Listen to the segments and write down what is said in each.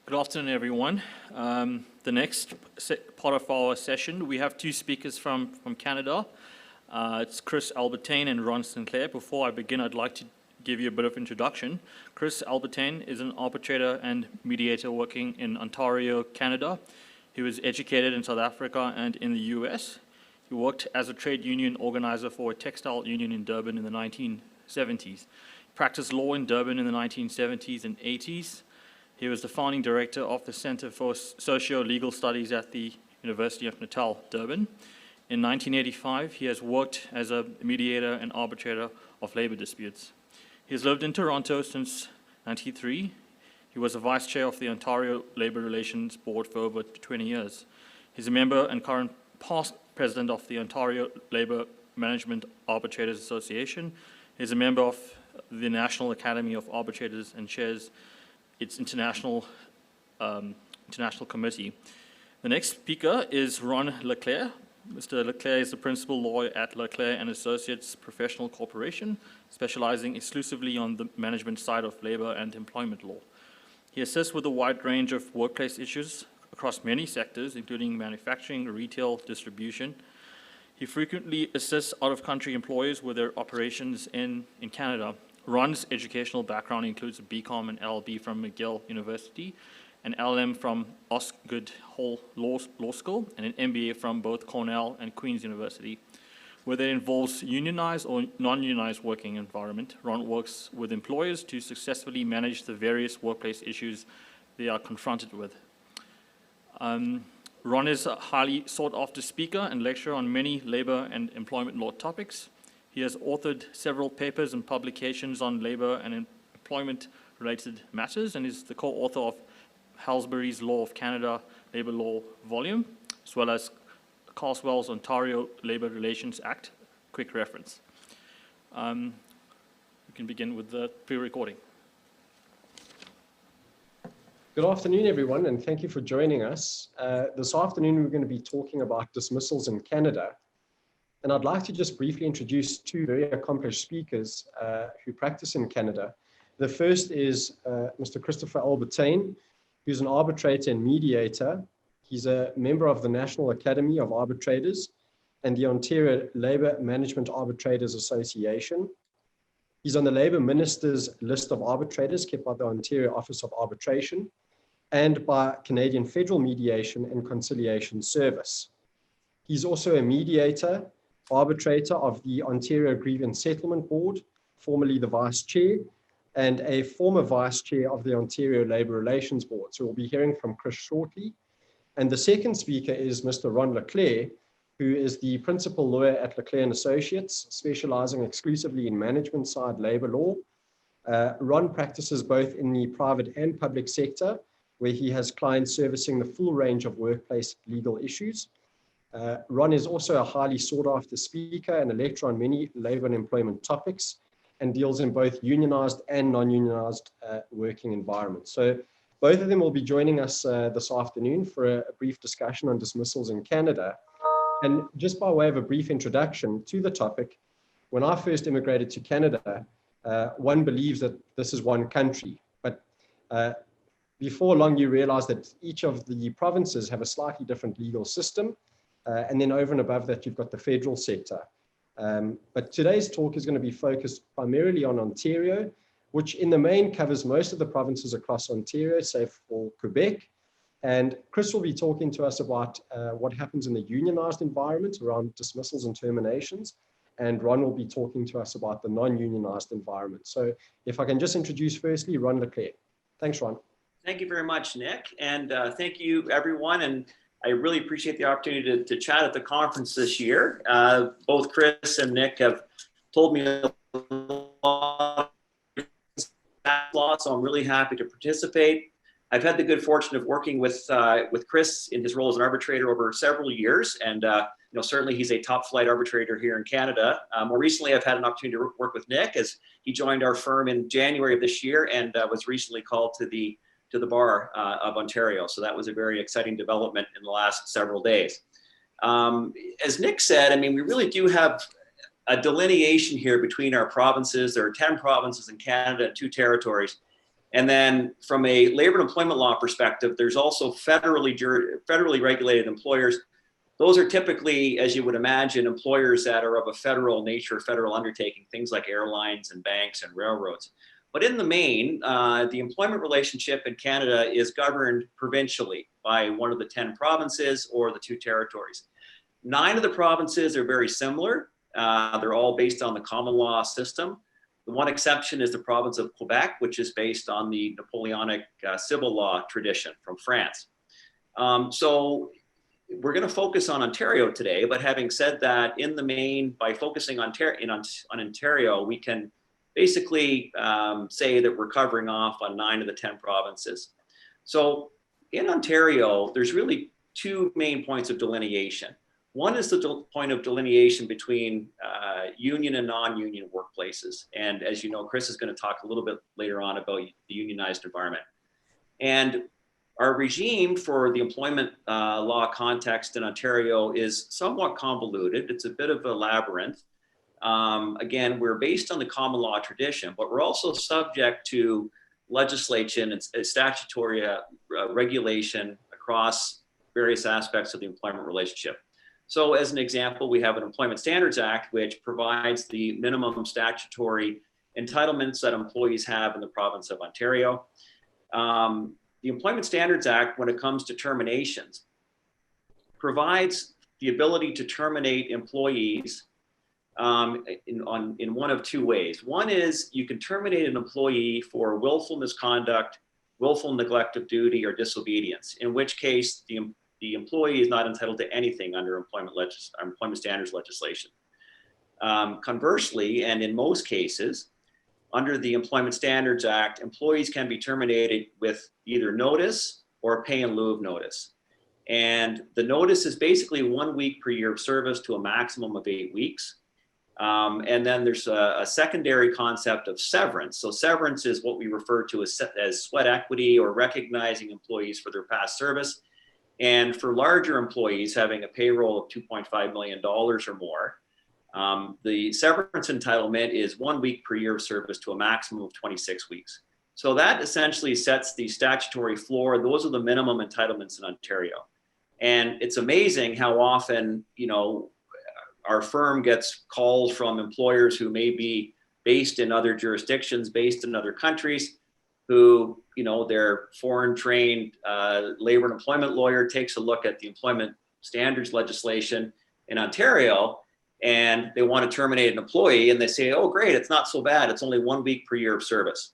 Good afternoon, everyone. The next part of our session, we have two speakers from Canada. It's Chris Albertyn and Ron Sinclair. Before I begin, I'd like to give you a bit of introduction. Chris Albertyn is an arbitrator and mediator working in Ontario, Canada. He was educated in South Africa and in the US. He worked as a trade union organizer for a textile union in Durban in the 1970s. He practiced law in Durban in the 1970s and 80s. He was the founding director of the Center for Socio-Legal Studies at the University of Natal, Durban. In 1985, he has worked as a mediator and arbitrator of labor disputes. He has lived in Toronto since 1993. He was a vice chair of the Ontario Labor Relations Board for over 20 years. He's a member and current past president of the Ontario Labor Management Arbitrators Association. He's a member of the National Academy of Arbitrators and chairs its international committee. The next speaker is Ron Clair. Mr. Clair is the principal lawyer at Clair and Associates Professional Corporation, specializing exclusively on the management side of labor and employment law. He assists with a wide range of workplace issues across many sectors, including manufacturing, retail, distribution. He frequently assists out-of-country employers with their operations in Canada. Ron's educational background includes a BCom and LLB from McGill University, an LLM from Osgoode Hall Law School, and an MBA from both Cornell and Queen's University. Whether it involves unionized or non-unionized working environment, Ron works with employers to successfully manage the various workplace issues they are confronted with. Ron is a highly sought-after speaker and lecturer on many labor and employment law topics. He has authored several papers and publications on labor and employment-related matters, and is the co-author of Halsbury's Law of Canada Labor Law Volume, as well as Carswell's Ontario Labor Relations Act. Quick reference. We can begin with the pre-recording. Good afternoon, everyone, and thank you for joining us. This afternoon, we're going to be talking about dismissals in Canada. And I'd like to just briefly introduce two very accomplished speakers who practice in Canada. The first is Mr. Christopher Albertyn, who's an arbitrator and mediator. He's a member of the National Academy of Arbitrators and the Ontario Labor Management Arbitrators Association. He's on the Labor Minister's list of arbitrators kept by the Ontario Office of Arbitration and by Canadian Federal Mediation and Conciliation Service. He's also a mediator, arbitrator of the Ontario Grievance Settlement Board, formerly the vice chair, and a former vice chair of the Ontario Labour Relations Board. So we'll be hearing from Chris shortly. And the second speaker is Mr. Ron Clair, who is the principal lawyer at Clair and Associates, specializing exclusively in management side labor law. Ron practices both in the private and public sector, where he has clients servicing the full range of workplace legal issues. Ron is also a highly sought-after speaker and a lecturer on many labor and employment topics, and deals in both unionized and non-unionized working environments. So both of them will be joining us this afternoon for a brief discussion on dismissals in Canada. And just by way of a brief introduction to the topic, when I first immigrated to Canada, one believes that this is one country, but before long you realize that each of the provinces have a slightly different legal system. And then over and above that, you've got the federal sector. But today's talk is going to be focused primarily on Ontario, which in the main covers most of the provinces across Ontario, save for Quebec. And Chris will be talking to us about what happens in the unionized environment around dismissals and terminations. And Ron will be talking to us about the non-unionized environment. So if I can just introduce firstly, Ron Clair. Thanks, Ron. Thank you very much, Nick. And thank you, everyone. And I really appreciate the opportunity to chat at the conference this year. Both Chris and Nick have told me a lot of SASLAW, so I'm really happy to participate. I've had the good fortune of working with Chris in his role as an arbitrator over several years, and certainly he's a top flight arbitrator here in Canada. More recently, I've had an opportunity to work with Nick as he joined our firm in January of this year and was recently called to the bar of Ontario. So that was a very exciting development in the last several days. As Nick said, I mean, we really do have a delineation here between our provinces. There are 10 provinces in Canada and 2 territories. And then from a labor and employment law perspective, there's also federally regulated employers. Those are typically, as you would imagine, employers that are of a federal nature, federal undertaking, things like airlines and banks and railroads. But in the main, the employment relationship in Canada is governed provincially by one of the 10 provinces or the 2 territories. 9 of the provinces are very similar. They're all based on the common law system. The one exception is the province of Quebec, which is based on the Napoleonic civil law tradition from France. So we're going to focus on Ontario today, but having said that, in the main, by focusing on Ontario, we can basically say that we're covering off on 9 of the 10 provinces. So in Ontario, there's really 2 main points of delineation. One is the point of delineation between union and non-union workplaces. And as you know, Chris is going to talk a little bit later on about the unionized environment. And our regime for the employment law context in Ontario is somewhat convoluted. It's a bit of a labyrinth. Again, we're based on the common law tradition, but we're also subject to legislation and statutory regulation across various aspects of the employment relationship. So as an example, we have an Employment Standards Act, which provides the minimum statutory entitlements that employees have in the province of Ontario. The Employment Standards Act, when it comes to terminations, provides the ability to terminate employees in one of 2 ways. One is you can terminate an employee for willful misconduct, willful neglect of duty, or disobedience, in which case the employee is not entitled to anything under employment standards legislation. Conversely, and in most cases, under the Employment Standards Act, employees can be terminated with either notice or pay in lieu of notice. And the notice is basically 1 week per year of service to a maximum of 8 weeks. And then there's a secondary concept of severance. So severance is what we refer to as sweat equity, or recognizing employees for their past service. And for larger employees having a payroll of $2.5 million or more, the severance entitlement is 1 week per year of service to a maximum of 26 weeks. So that essentially sets the statutory floor. Those are the minimum entitlements in Ontario. And it's amazing how often, our firm gets calls from employers who may be based in other jurisdictions, based in other countries, who, their foreign trained labor and employment lawyer takes a look at the employment standards legislation in Ontario, and they want to terminate an employee, and they say, oh, great, it's not so bad. It's only 1 week per year of service.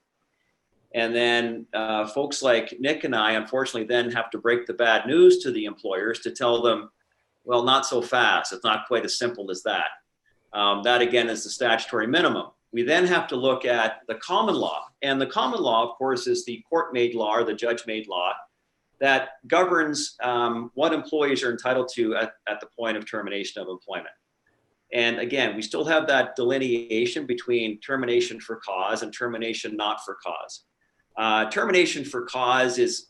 And then folks like Nick and I, unfortunately, then have to break the bad news to the employers to tell them, well, not so fast. It's not quite as simple as that. That, again, is the statutory minimum. We then have to look at the common law. And the common law, of course, is the court-made law or the judge-made law that governs what employees are entitled to at the point of termination of employment. And again, we still have that delineation between termination for cause and termination not for cause. Termination for cause is,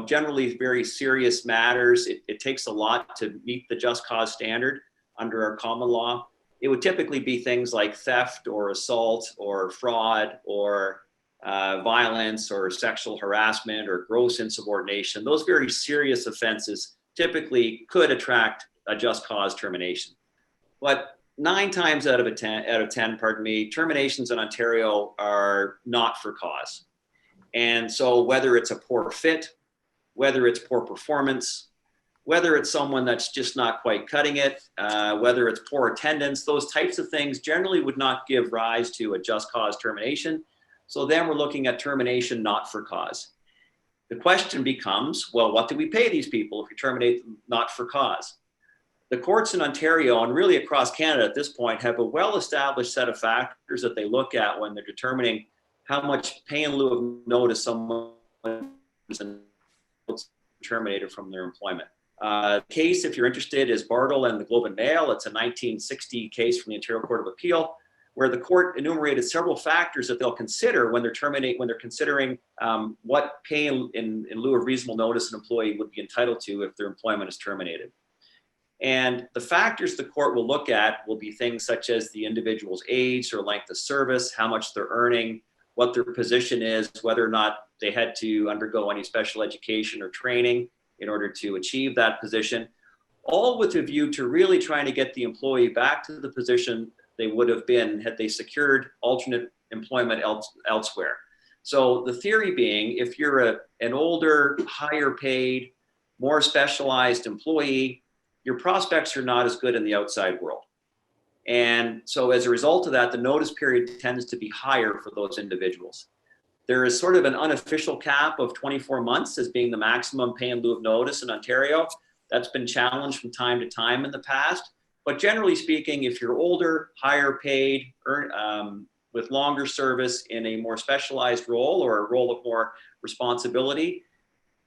generally very serious matters. It takes a lot to meet the just cause standard under our common law. It would typically be things like theft or assault or fraud or violence or sexual harassment or gross insubordination. Those very serious offenses typically could attract a just cause termination. But 9 times out of 10, terminations in Ontario are not for cause. And so whether it's a poor fit, whether it's poor performance, whether it's someone that's just not quite cutting it, whether it's poor attendance, those types of things generally would not give rise to a just cause termination. So then we're looking at termination not for cause. The question becomes, well, what do we pay these people if you terminate them not for cause? The courts in Ontario and really across Canada at this point have a well-established set of factors that they look at when they're determining how much pay in lieu of notice someone is terminated from their employment. Case, if you're interested, is Bartle and the Globe and Mail. It's a 1960 case from the Ontario Court of Appeal, where the court enumerated several factors that they'll consider when they're considering what pay in lieu of reasonable notice an employee would be entitled to if their employment is terminated. And the factors the court will look at will be things such as the individual's age or length of service, how much they're earning, what their position is, whether or not they had to undergo any special education or training in order to achieve that position, all with a view to really trying to get the employee back to the position they would have been had they secured alternate employment elsewhere. So the theory being, if you're an older, higher paid, more specialized employee, your prospects are not as good in the outside world. And so as a result of that, the notice period tends to be higher for those individuals. There is sort of an unofficial cap of 24 months as being the maximum pay in lieu of notice in Ontario. That's been challenged from time to time in the past. But generally speaking, if you're older, higher paid, with longer service in a more specialized role or a role of more responsibility,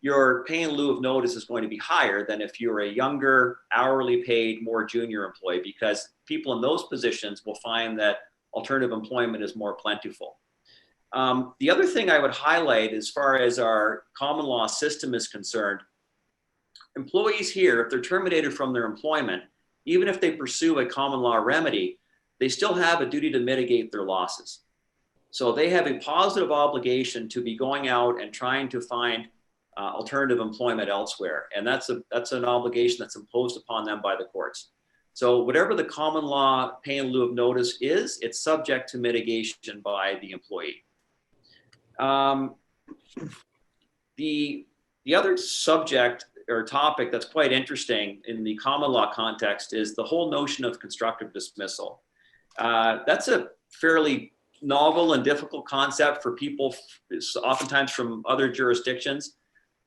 your pay in lieu of notice is going to be higher than if you're a younger, hourly paid, more junior employee, because people in those positions will find that alternative employment is more plentiful. The other thing I would highlight as far as our common law system is concerned, employees here, if they're terminated from their employment, even if they pursue a common law remedy, they still have a duty to mitigate their losses. So they have a positive obligation to be going out and trying to find alternative employment elsewhere. And that's an obligation that's imposed upon them by the courts. So whatever the common law pay in lieu of notice is, it's subject to mitigation by the employee. The other subject or topic that's quite interesting in the common law context is the whole notion of constructive dismissal. That's a fairly novel and difficult concept for people, oftentimes from other jurisdictions.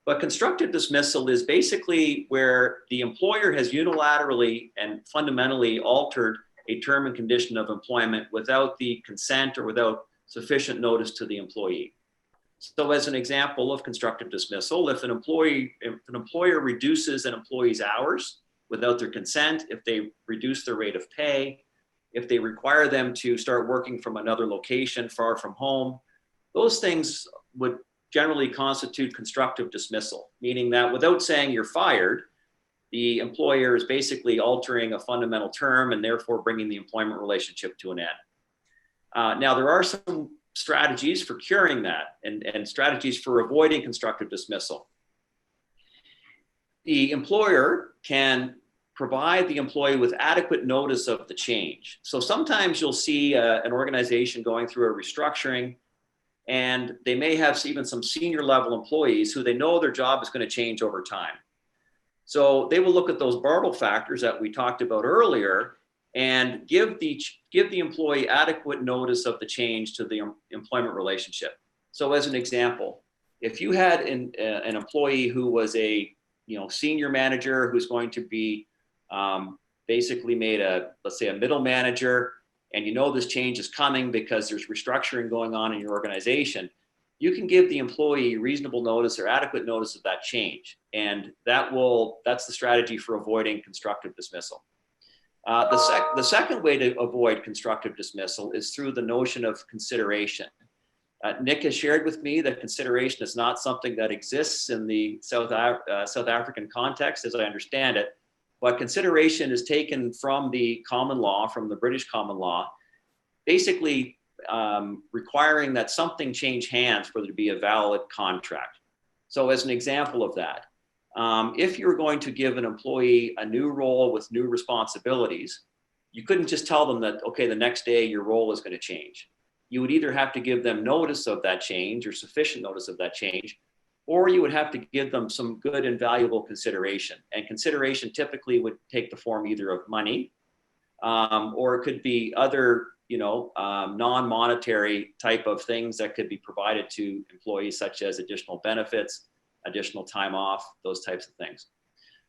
But constructive dismissal is basically where the employer has unilaterally and fundamentally altered a term and condition of employment without the consent or without sufficient notice to the employee. So as an example of constructive dismissal, if an employer reduces an employee's hours without their consent, if they reduce their rate of pay, if they require them to start working from another location far from home, those things would generally constitute constructive dismissal, meaning that without saying you're fired, the employer is basically altering a fundamental term and therefore bringing the employment relationship to an end. Now, there are some strategies for curing that and strategies for avoiding constructive dismissal. The employer can provide the employee with adequate notice of the change. So sometimes you'll see an organization going through a restructuring, and they may have even some senior level employees who they know their job is going to change over time. So they will look at those Bartle factors that we talked about earlier and give the employee adequate notice of the change to the employment relationship. So as an example, if you had an employee who was a senior manager who's going to be basically made let's say a middle manager, and you know this change is coming because there's restructuring going on in your organization, you can give the employee reasonable notice or adequate notice of that change. And that's the strategy for avoiding constructive dismissal. The second way to avoid constructive dismissal is through the notion of consideration. Nick has shared with me that consideration is not something that exists in the South African context, as I understand it. But consideration is taken from the common law, from the British common law, basically requiring that something change hands for there to be a valid contract. So as an example of that, if you're going to give an employee a new role with new responsibilities, you couldn't just tell them that, okay, the next day your role is going to change. You would either have to give them notice of that change or sufficient notice of that change, or you would have to give them some good and valuable consideration. And consideration typically would take the form either of money, or it could be other, non-monetary type of things that could be provided to employees, such as additional benefits, additional time off, those types of things.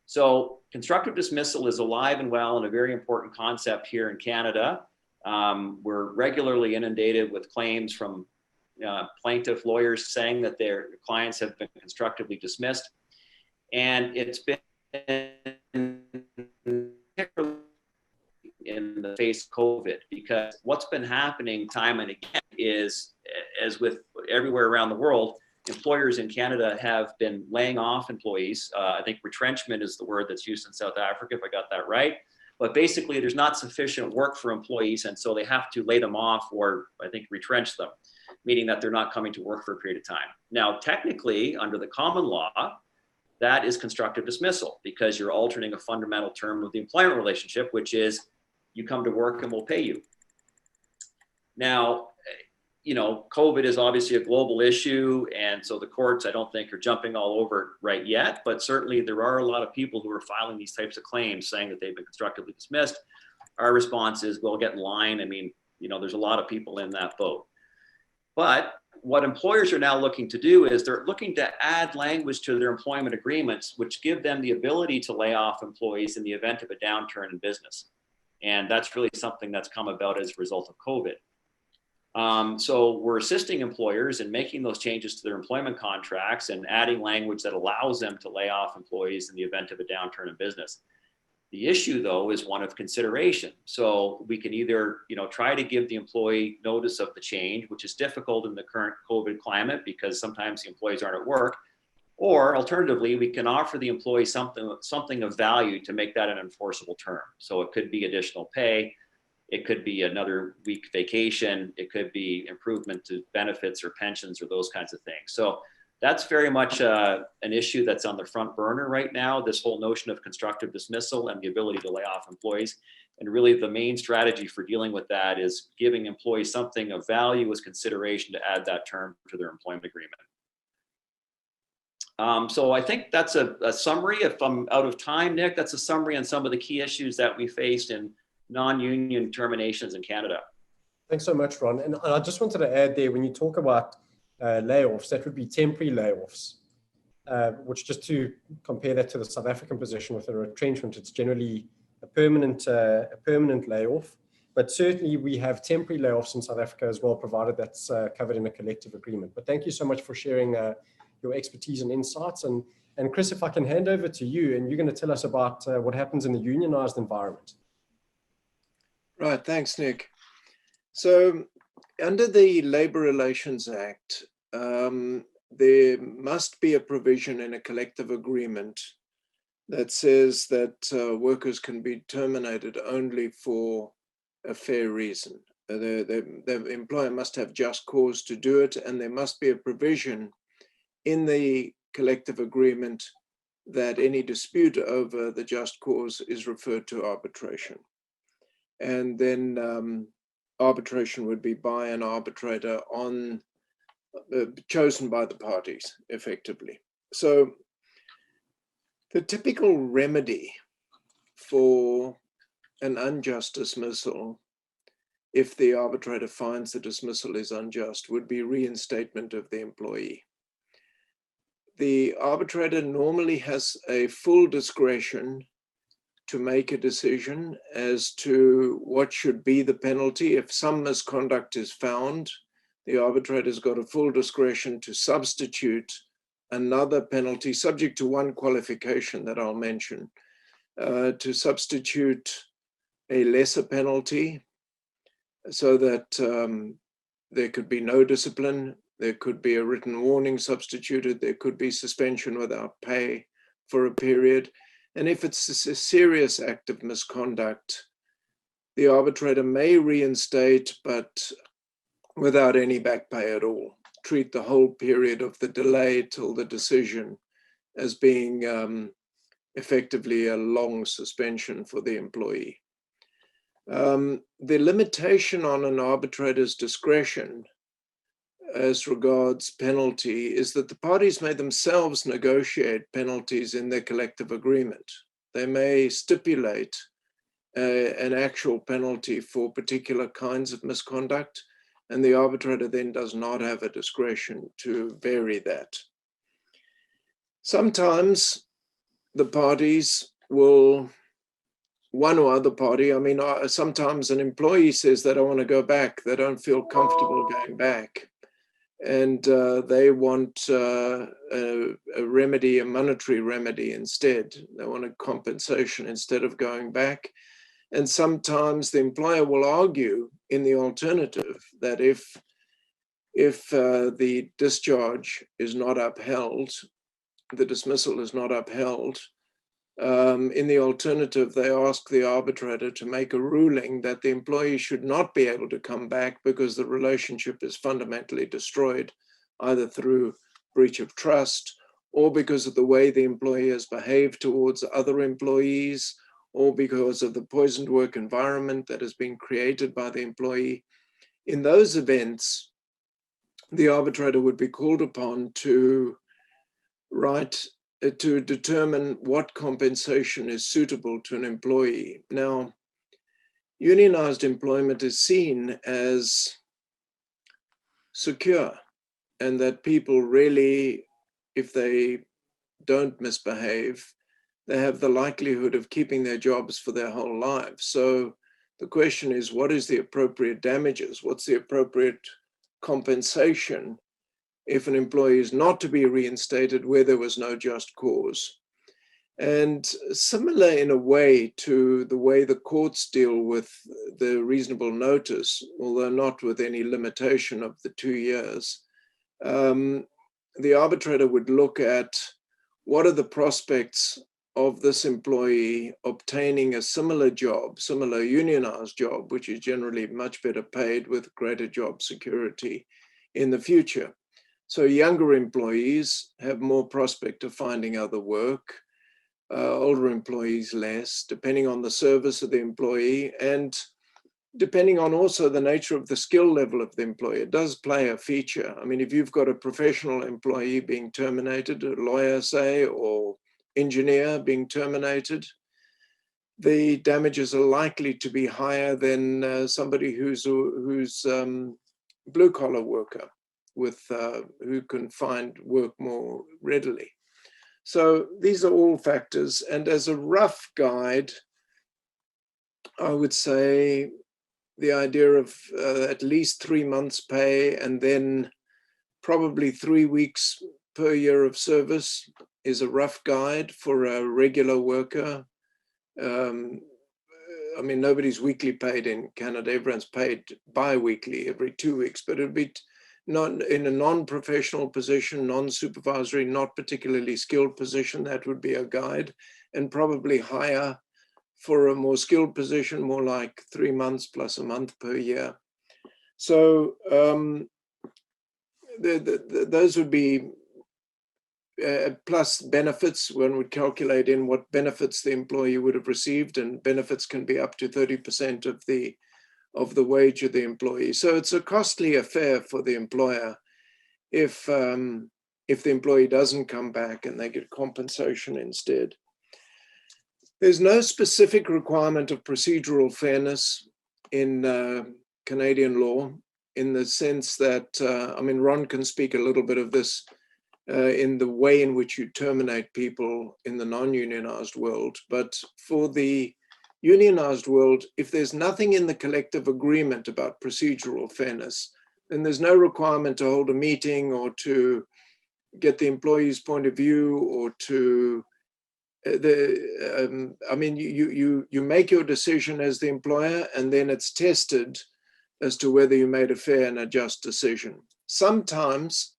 So constructive dismissal is alive and well and a very important concept here in Canada. We're regularly inundated with claims from plaintiff lawyers saying that their clients have been constructively dismissed. And it's been in the face of COVID, because what's been happening time and again is, as with everywhere around the world, employers in Canada have been laying off employees. I think retrenchment is the word that's used in South Africa, if I got that right. But basically, there's not sufficient work for employees, and so they have to lay them off or, I think, retrench them. meaning that they're not coming to work for a period of time. Now, technically, under the common law, that is constructive dismissal because you're altering a fundamental term of the employment relationship, which is you come to work and we'll pay you. Now, you know, COVID is obviously a global issue. And so the courts, I don't think, are jumping all over it right yet, but certainly there are a lot of people who are filing these types of claims saying that they've been constructively dismissed. Our response is, well, get in line. I mean, you know, there's a lot of people in that boat. But what employers are now looking to do is they're looking to add language to their employment agreements, which give them the ability to lay off employees in the event of a downturn in business. And that's really something that's come about as a result of COVID. So we're assisting employers in making those changes to their employment contracts and adding language that allows them to lay off employees in the event of a downturn in business. The issue, though, is one of consideration. So we can either, you know, try to give the employee notice of the change, which is difficult in the current COVID climate because sometimes the employees aren't at work, or alternatively, we can offer the employee something of value to make that an enforceable term. So it could be additional pay. It could be another week vacation. It could be improvement to benefits or pensions or those kinds of things. So that's very much an issue that's on the front burner right now, this whole notion of constructive dismissal and the ability to lay off employees. And really the main strategy for dealing with that is giving employees something of value as consideration to add that term to their employment agreement. So I think that's a summary. If I'm out of time, Nick, that's a summary on some of the key issues that we faced in non-union terminations in Canada. Thanks so much, Ron. And I just wanted to add there, when you talk about layoffs, that would be temporary layoffs, which, just to compare that to the South African position with a retrenchment, it's generally a permanent layoff. But certainly we have temporary layoffs in South Africa as well, provided that's covered in a collective agreement. But thank you so much for sharing your expertise and insights. And Chris, if I can hand over to you, and you're going to tell us about what happens in the unionized environment. Right, thanks, Nick. So under the Labour Relations Act, there must be a provision in a collective agreement that says that workers can be terminated only for a fair reason. The employer must have just cause to do it, and there must be a provision in the collective agreement that any dispute over the just cause is referred to arbitration. And then arbitration would be by an arbitrator chosen by the parties, effectively. So the typical remedy for an unjust dismissal, if the arbitrator finds the dismissal is unjust, would be reinstatement of the employee. The arbitrator normally has a full discretion to make a decision as to what should be the penalty. If some misconduct is found, the arbitrator's got a full discretion to substitute another penalty, subject to one qualification that I'll mention, to substitute a lesser penalty so that there could be no discipline, there could be a written warning substituted, there could be suspension without pay for a period. And if it's a serious act of misconduct, the arbitrator may reinstate, but without any back pay at all. Treat the whole period of the delay till the decision as being effectively a long suspension for the employee. The limitation on an arbitrator's discretion as regards penalty is that the parties may themselves negotiate penalties in their collective agreement. They may stipulate an actual penalty for particular kinds of misconduct, and the arbitrator then does not have a discretion to vary that. Sometimes the parties will, one or other party, I mean, sometimes an employee says they don't want to go back, they don't feel comfortable going back, and they want a remedy, a monetary remedy instead. They want a compensation instead of going back. And sometimes the employer will argue in the alternative that if the discharge is not upheld, the dismissal is not upheld, In the alternative, they ask the arbitrator to make a ruling that the employee should not be able to come back because the relationship is fundamentally destroyed, either through breach of trust or because of the way the employee has behaved towards other employees, or because of the poisoned work environment that has been created by the employee. In those events, the arbitrator would be called upon to determine what compensation is suitable to an employee. Now, unionized employment is seen as secure, and that people really, if they don't misbehave, they have the likelihood of keeping their jobs for their whole lives. So the question is, what is the appropriate damages? What's the appropriate compensation if an employee is not to be reinstated where there was no just cause? And similar in a way to the way the courts deal with the reasonable notice, although not with any limitation of the 2 years, the arbitrator would look at what are the prospects of this employee obtaining a similar job, similar unionized job, which is generally much better paid with greater job security in the future. So younger employees have more prospect of finding other work, older employees less, depending on the service of the employee and depending on also the nature of the skill level of the employee. It does play a feature. I mean, if you've got a professional employee being terminated, a lawyer, say, or engineer being terminated, the damages are likely to be higher than somebody who's blue-collar worker with who can find work more readily. So these are all factors. And as a rough guide, I would say the idea of at least 3 months pay and then probably 3 weeks per year of service is a rough guide for a regular worker. I mean, nobody's weekly paid in Canada. Everyone's paid bi-weekly every 2 weeks, but it'd be not in a non-professional position, non-supervisory, not particularly skilled position, that would be a guide, and probably higher for a more skilled position, more like 3 months plus a month per year. So those would be plus benefits. One would calculate in what benefits the employee would have received, and benefits can be up to 30% of the wage of the employee. So it's a costly affair for the employer if the employee doesn't come back and they get compensation instead. There's no specific requirement of procedural fairness in Canadian law, in the sense that, I mean, Ron can speak a little bit of this in the way in which you terminate people in the non-unionized world. But for the unionized world, if there's nothing in the collective agreement about procedural fairness, then there's no requirement to hold a meeting or to get the employee's point of view or to I mean, you make your decision as the employer, and then it's tested as to whether you made a fair and a just decision. Sometimes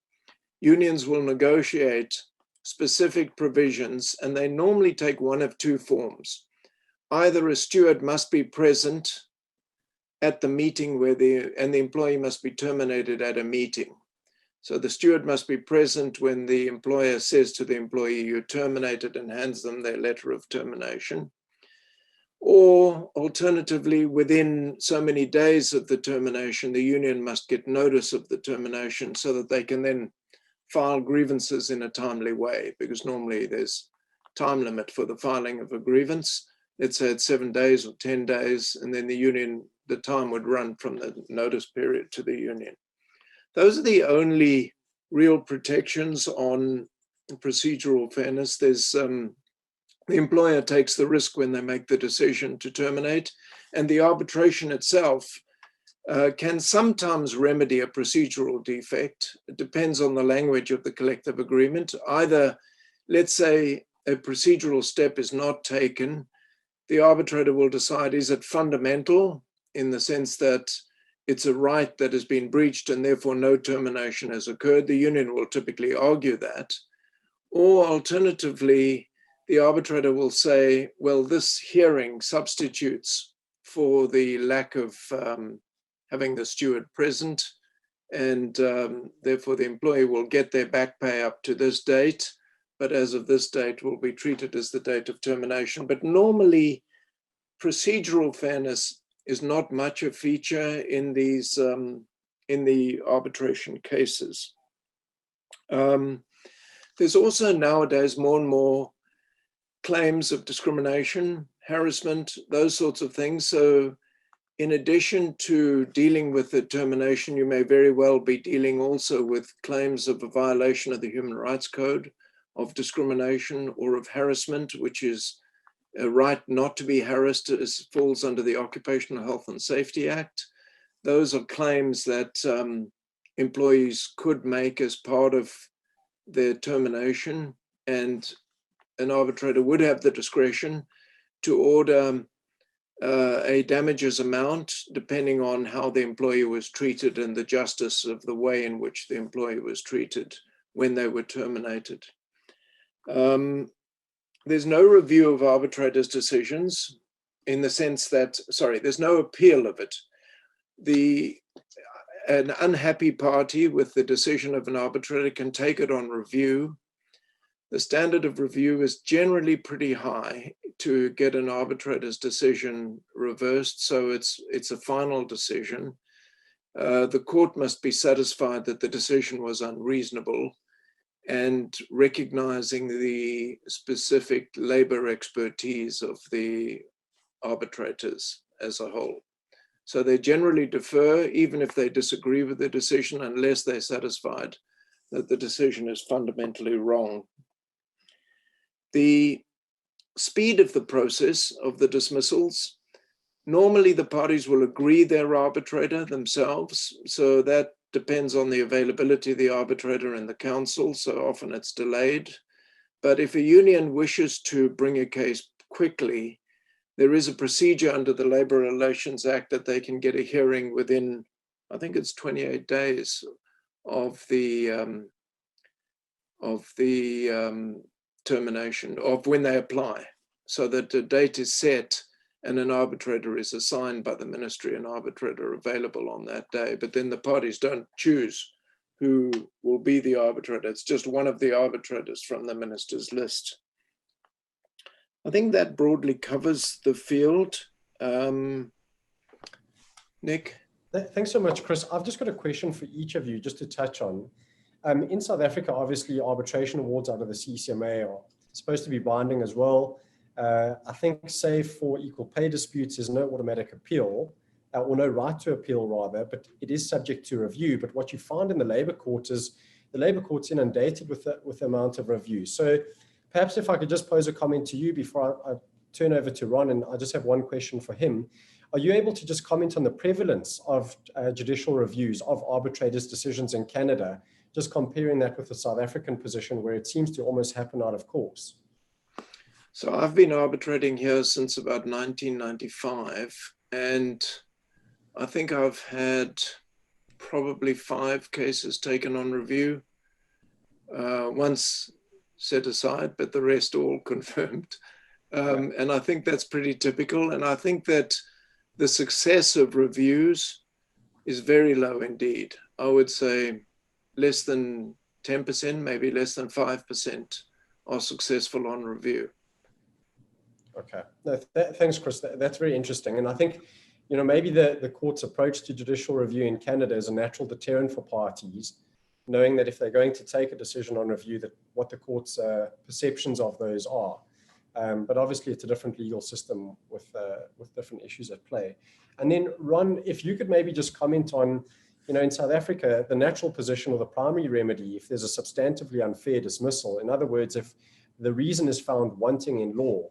unions will negotiate specific provisions, and they normally take one of two forms. Either a steward must be present at the meeting and the employee must be terminated at a meeting. So the steward must be present when the employer says to the employee, you're terminated, and hands them their letter of termination. Or alternatively, within so many days of the termination, the union must get notice of the termination so that they can then file grievances in a timely way, because normally there's time limit for the filing of a grievance. Let's say it's 7 days or 10 days, and then the time would run from the notice period to the union. Those are the only real protections on procedural fairness. There's the employer takes the risk when they make the decision to terminate, and the arbitration itself can sometimes remedy a procedural defect. It depends on the language of the collective agreement. Either, let's say, a procedural step is not taken, the arbitrator will decide, is it fundamental, in the sense that it's a right that has been breached and therefore no termination has occurred. The union will typically argue that. Or alternatively, the arbitrator will say, well, this hearing substitutes for the lack of having the steward present, and therefore the employee will get their back pay up to this date, but as of this date will be treated as the date of termination. But normally, procedural fairness is not much a feature in these in the arbitration cases. There's also nowadays more and more claims of discrimination, harassment, those sorts of things. So in addition to dealing with the termination, you may very well be dealing also with claims of a violation of the Human Rights Code, of discrimination or of harassment, which is a right not to be harassed, as falls under the Occupational Health and Safety Act. Those are claims that employees could make as part of their termination, and an arbitrator would have the discretion to order a damages amount depending on how the employee was treated and the justice of the way in which the employee was treated when they were terminated. There's no review of arbitrators' decisions in the sense that, there's no appeal of it. An unhappy party with the decision of an arbitrator can take it on review. The standard of review is generally pretty high to get an arbitrator's decision reversed, so it's a final decision. The court must be satisfied that the decision was unreasonable and recognizing the specific labor expertise of the arbitrators as a whole. So they generally defer, even if they disagree with the decision, unless they're satisfied that the decision is fundamentally wrong. The speed of the process of the dismissals, normally the parties will agree their arbitrator themselves, so that depends on the availability of the arbitrator and the counsel, so often it's delayed. But if a union wishes to bring a case quickly, there is a procedure under the Labor Relations Act that they can get a hearing within, I think it's 28 days of the termination, of when they apply, so that the date is set and an arbitrator is assigned by the ministry, an arbitrator available on that day. But then the parties don't choose who will be the arbitrator. It's just one of the arbitrators from the minister's list. I think that broadly covers the field. Nick? Thanks so much, Chris. I've just got a question for each of you just to touch on. In South Africa, obviously, arbitration awards out of the CCMA are supposed to be binding as well. I think, save for equal pay disputes, there's no automatic appeal, or no right to appeal rather, but it is subject to review. But what you find in the Labour Court is the Labour Court's inundated with the amount of review. So perhaps if I could just pose a comment to you before I turn over to Ron, and I just have one question for him. Are you able to just comment on the prevalence of judicial reviews of arbitrators' decisions in Canada, just comparing that with the South African position where it seems to almost happen out of course? So I've been arbitrating here since about 1995, and I think I've had probably 5 cases taken on review, once set aside, but the rest all confirmed. And I think that's pretty typical. And I think that the success of reviews is very low indeed. I would say less than 10%, maybe less than 5% are successful on review. Okay, no, thanks, Chris. That's very interesting. And I think, maybe the court's approach to judicial review in Canada is a natural deterrent for parties, knowing that if they're going to take a decision on review, that what the court's perceptions of those are. But obviously it's a different legal system with different issues at play. And then Ron, if you could maybe just comment on, in South Africa, the natural position or the primary remedy, if there's a substantively unfair dismissal, in other words, if the reason is found wanting in law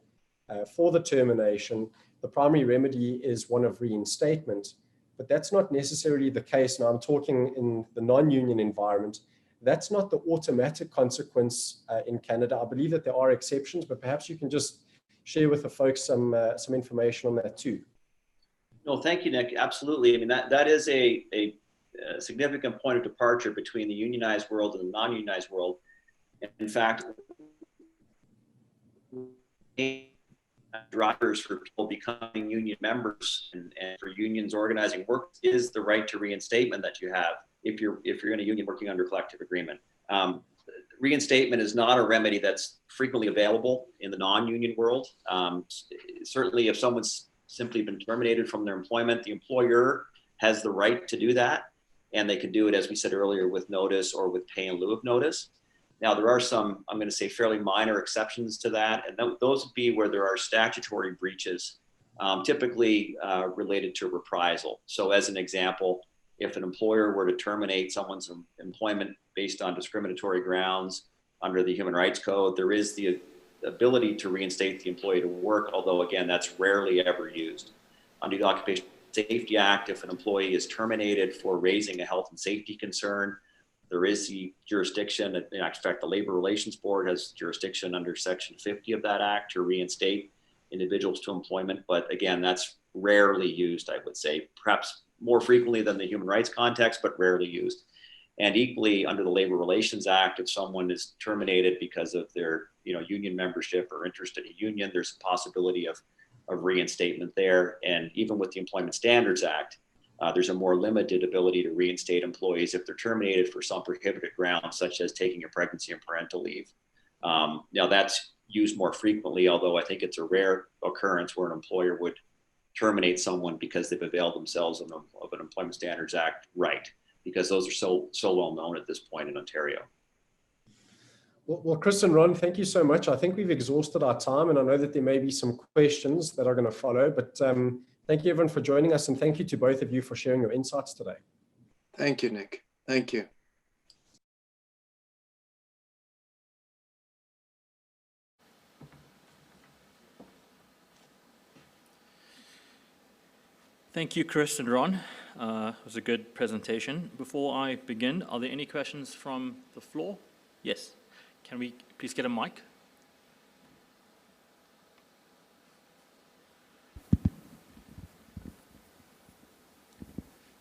for the termination, the primary remedy is one of reinstatement. But that's not necessarily the case. Now I'm talking in the non-union environment. That's not the automatic consequence in Canada. I believe that there are exceptions, but perhaps you can just share with the folks some information on that too. No, thank you, Nick. Absolutely. I mean, that is a significant point of departure between the unionized world and the non-unionized world. In fact, drivers for people becoming union members and for unions organizing work is the right to reinstatement that you have if you're in a union working under collective agreement. Reinstatement is not a remedy that's frequently available in the non-union world. Certainly if someone's simply been terminated from their employment, the employer has the right to do that, and they can do it, as we said earlier, with notice or with pay in lieu of notice. Now, there are some, I'm going to say, fairly minor exceptions to that, and those would be where there are statutory breaches, typically related to reprisal. So as an example, if an employer were to terminate someone's employment based on discriminatory grounds under the Human Rights Code, there is the ability to reinstate the employee to work, although again, that's rarely ever used. Under the Occupational Safety Act, if an employee is terminated for raising a health and safety concern, there is the jurisdiction. In fact, the Labor Relations Board has jurisdiction under Section 50 of that act to reinstate individuals to employment. But again, that's rarely used, I would say, perhaps more frequently than the human rights context, but rarely used. And equally, under the Labor Relations Act, if someone is terminated because of their union membership or interest in a union, there's a possibility of reinstatement there. And even with the Employment Standards Act, there's a more limited ability to reinstate employees if they're terminated for some prohibited grounds, such as taking a pregnancy and parental leave. Now that's used more frequently, although I think it's a rare occurrence where an employer would terminate someone because they've availed themselves of an Employment Standards Act right, because those are so well known at this point in Ontario. Well, Chris and Ron, thank you so much. I think we've exhausted our time, and I know that there may be some questions that are going to follow, but thank you everyone for joining us, and thank you to both of you for sharing your insights today. Thank you, Nick. Thank you. Thank you, Chris and Ron. It was a good presentation. Before I begin, are there any questions from the floor? Yes. Can we please get a mic?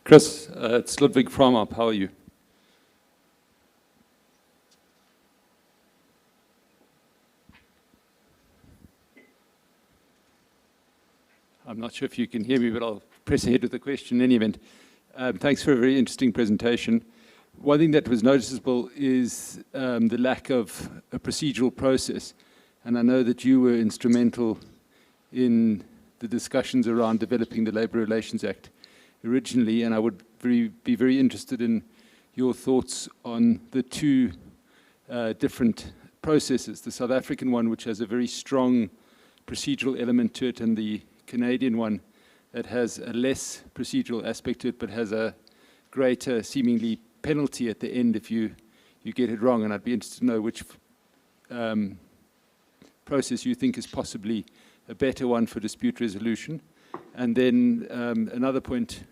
Chris, it's Ludwig from Up. How are you? I'm not sure if you can hear me, but I'll press ahead with the question in any event. Thanks for a very interesting presentation. One thing that was noticeable is the lack of a procedural process. And I know that you were instrumental in the discussions around developing the Labour Relations Act originally, and I would be very interested in your thoughts on the two different processes, the South African one, which has a very strong procedural element to it, and the Canadian one that has a less procedural aspect to it, but has a greater seemingly penalty at the end if you get it wrong. And I'd be interested to know which process you think is possibly a better one for dispute resolution. And then another point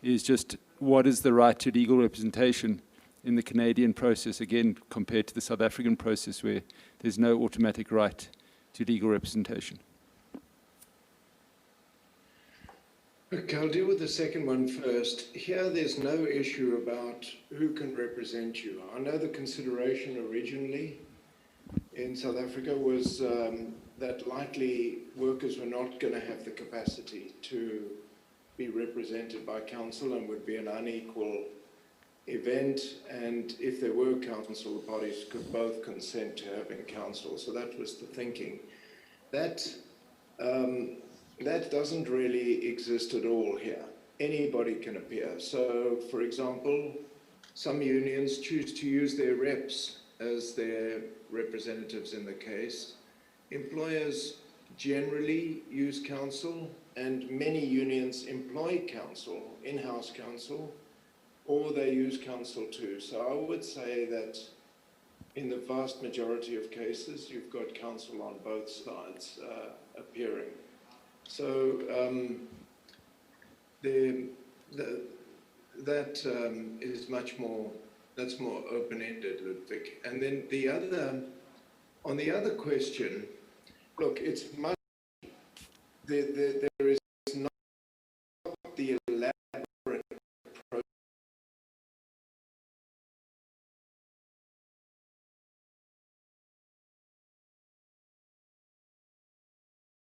is just what is the right to legal representation in the Canadian process, again, compared to the South African process where there's no automatic right to legal representation? Okay, I'll deal with the second one first. Here, there's no issue about who can represent you. I know the consideration originally in South Africa was that likely workers were not going to have the capacity to be represented by counsel and would be an unequal event. And if there were counsel, the parties could both consent to having counsel. So that was the thinking. That doesn't really exist at all here. Anybody can appear. So, for example, some unions choose to use their reps as their representatives in the case. Employers generally use counsel, and many unions employ counsel, in-house counsel, or they use counsel too. So I would say that in the vast majority of cases, you've got counsel on both sides appearing. So that is much more, that's more open-ended, Ludwig. And then on the other question, look, it's much, there is not the elaborate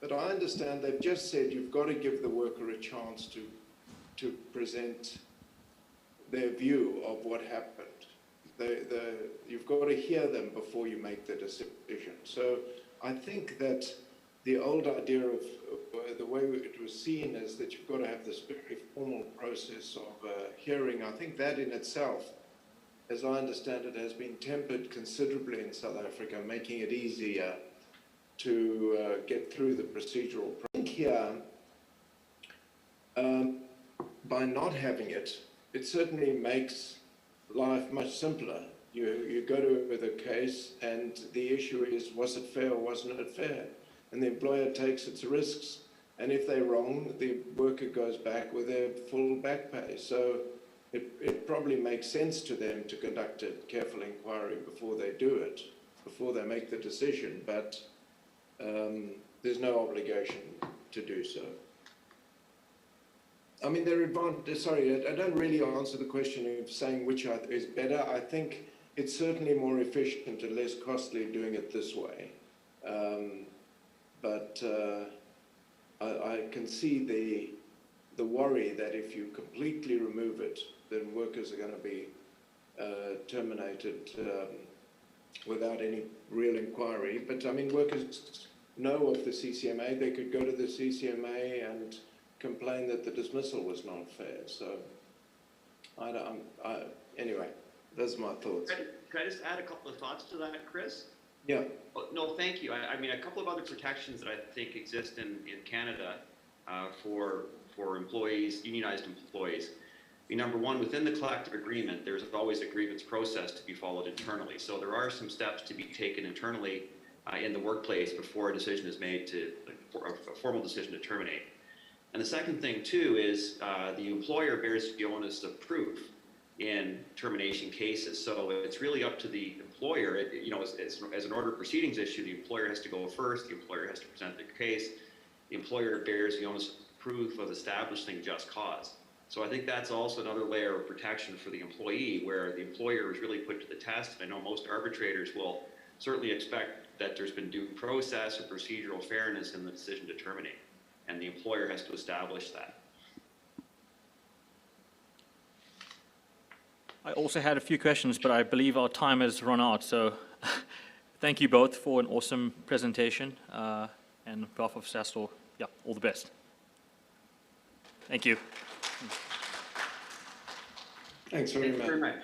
But I understand they've just said you've got to give the worker a chance to present their view of what happened. You've got to hear them before you make the decision. So I think that the old idea of the way it was seen is that you've got to have this very formal process of hearing. I think that in itself, as I understand it, has been tempered considerably in South Africa, making it easier to get through the procedural. I think here, by not having it, it certainly makes life much simpler. You go to the case and the issue is, was it fair or wasn't it fair? And the employer takes its risks. And if they're wrong, the worker goes back with their full back pay. So it probably makes sense to them to conduct a careful inquiry before they do it, before they make the decision. But there's no obligation to do so. I mean, there are advantages. Sorry, I don't really answer the question of saying which is better. I think it's certainly more efficient and less costly doing it this way. But I can see the worry that if you completely remove it, then workers are going to be terminated without any real inquiry. But I mean, workers know of the CCMA. They could go to the CCMA and complain that the dismissal was not fair. So anyway, those are my thoughts. Can I just add a couple of thoughts to that, Chris? Yeah. Oh, no, thank you. I mean, a couple of other protections that I think exist in Canada for employees, unionized employees. I mean, number one, within the collective agreement, there's always a grievance process to be followed internally. So there are some steps to be taken internally in the workplace before a decision is made a formal decision to terminate. And the second thing too is the employer bears the onus of proof in termination cases. So it's really up to the employer. As an order of proceedings issue, the employer has to go first. The employer has to present the case. The employer bears the onus of proof of establishing just cause. So I think that's also another layer of protection for the employee, where the employer is really put to the test. I know most arbitrators will certainly expect that there's been due process or procedural fairness in the decision to terminate, and the employer has to establish that. I also had a few questions, but I believe our time has run out. So thank you both for an awesome presentation. And on behalf of SASLAW, yeah, all the best. Thank you. Thanks very Thank you much. very much.